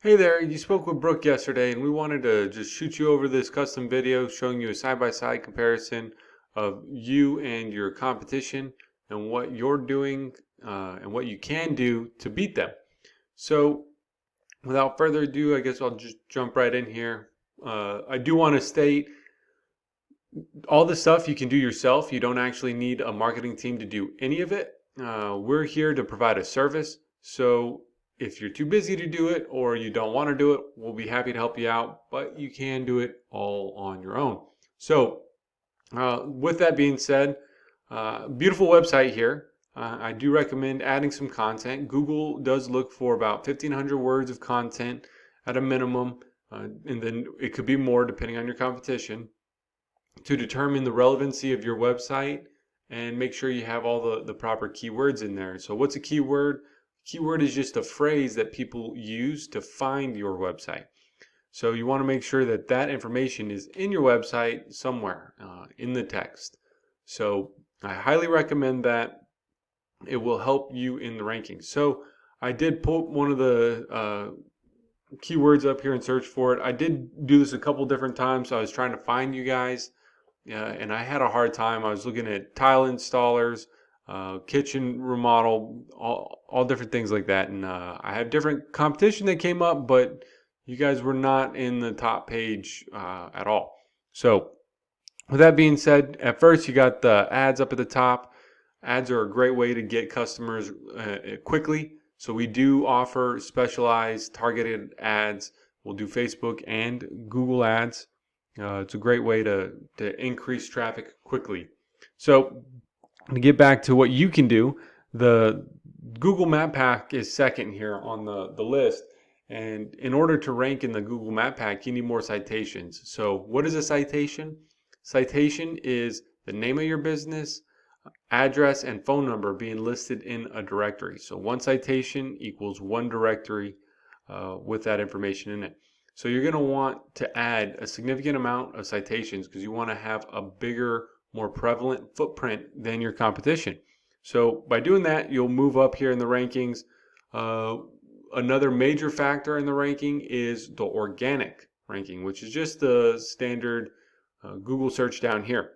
Hey there, you spoke with Brooke yesterday and we wanted to just shoot you over this custom video showing you a side-by-side comparison of you and your competition and what you're doing and what you can do to beat them. So without further ado, I guess I'll just jump right in here. I do want to state all this stuff you can do yourself. You don't actually need a marketing team to do any of it. We're here to provide a service. So if you're too busy to do it or you don't want to do it, we'll be happy to help you out, but you can do it all on your own. So with that being said, beautiful website here. I do recommend adding some content. Google does look for about 1,500 words of content at a minimum, and then it could be more depending on your competition, to determine the relevancy of your website and make sure you have all the proper keywords in there. So what's a keyword? Keyword is just a phrase that people use to find your website. So you want to make sure that that information is in your website somewhere in the text. So I highly recommend that. It will help you in the rankings. So I did put one of the keywords up here and search for it. I did do this a couple different times. So I was trying to find you guys. And I had a hard time. I was looking at tile installers, kitchen remodel, all different things like that. And I have different competition that came up, but you guys were not in the top page at all. So with that being said, at first you got the ads up at the top. Ads are a great way to get customers quickly. So we do offer specialized targeted ads. We'll do Facebook and Google ads. It's a great way to increase traffic quickly. So to get back to what you can do, the Google Map Pack is second here on the list. And in order to rank in the Google Map Pack, you need more citations. So what is a citation? Citation is the name of your business, address, and phone number being listed in a directory. So one citation equals one directory with that information in it. So you're going to want to add a significant amount of citations because you want to have a bigger, more prevalent footprint than your competition. So by doing that, you'll move up here in the rankings. Another major factor in the ranking is the organic ranking, which is just the standard Google search down here.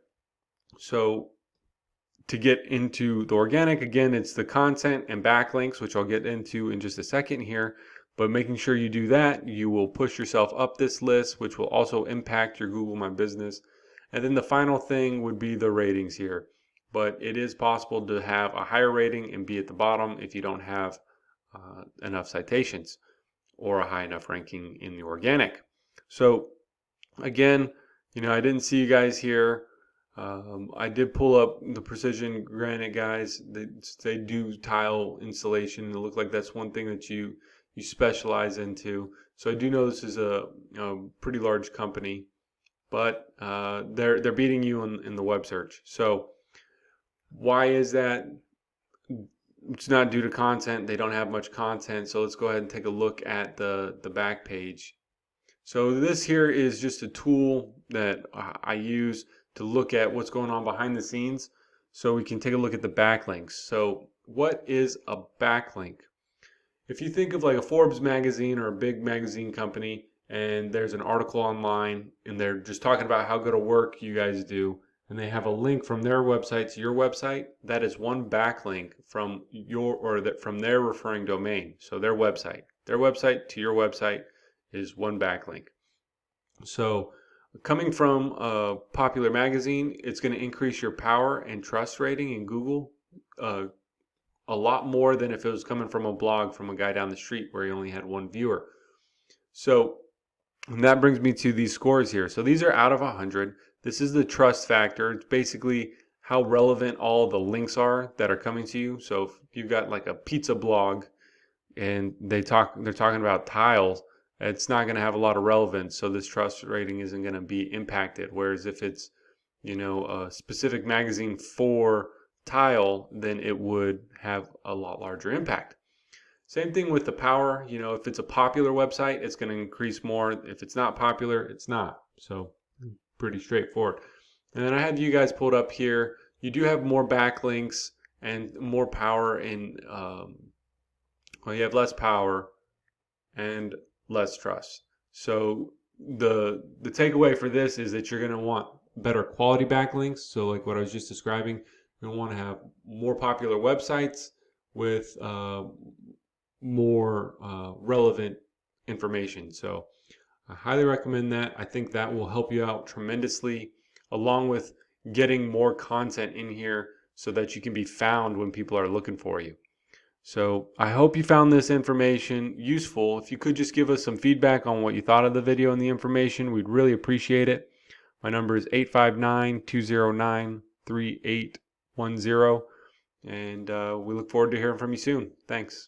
So to get into the organic, again, it's the content and backlinks, which I'll get into in just a second here. But making sure you do that, you will push yourself up this list, which will also impact your Google My Business. And then the final thing would be the ratings here. But it is possible to have a higher rating and be at the bottom if you don't have enough citations or a high enough ranking in the organic. So again, I didn't see you guys here. I did pull up the Precision Granite guys. They do tile installation. It looked like that's one thing that you specialize into. So I do know this is a pretty large company, but they're beating you in the web search. So why is that? It's not due to content. They don't have much content. So let's go ahead and take a look at the back page. So this here is just a tool that I use to look at what's going on behind the scenes, so we can take a look at the backlinks. So what is a backlink? If you think of like a Forbes magazine or a big magazine company, and there's an article online and they're just talking about how good a work you guys do, and they have a link from their website to your website, that is one backlink from from their referring domain. So their website to your website is one backlink. So coming from a popular magazine, it's going to increase your power and trust rating in Google a lot more than if it was coming from a blog from a guy down the street where he only had one viewer. So and that brings me to these scores here. So these are out of 100. This is the trust factor. It's basically how relevant all the links are that are coming to you. So if you've got like a pizza blog and they're talking about tiles, it's not going to have a lot of relevance, so this trust rating isn't going to be impacted. Whereas if it's a specific magazine for tile, then it would have a lot larger impact. Same thing with the power. If it's a popular website, it's going to increase more. If it's not popular, it's not. So pretty straightforward. And then I have you guys pulled up here. You do have more backlinks and more power in well, you have less power and less trust. So the takeaway for this is that you're going to want better quality backlinks. So like what I was just describing, you're going to want to have more popular websites with more relevant information. So I highly recommend that. I think that will help you out tremendously, along with getting more content in here so that you can be found when people are looking for you. So I hope you found this information useful. If you could just give us some feedback on what you thought of the video and the information, we'd really appreciate it. My number is 859-209-3810, and we look forward to hearing from you soon. Thanks.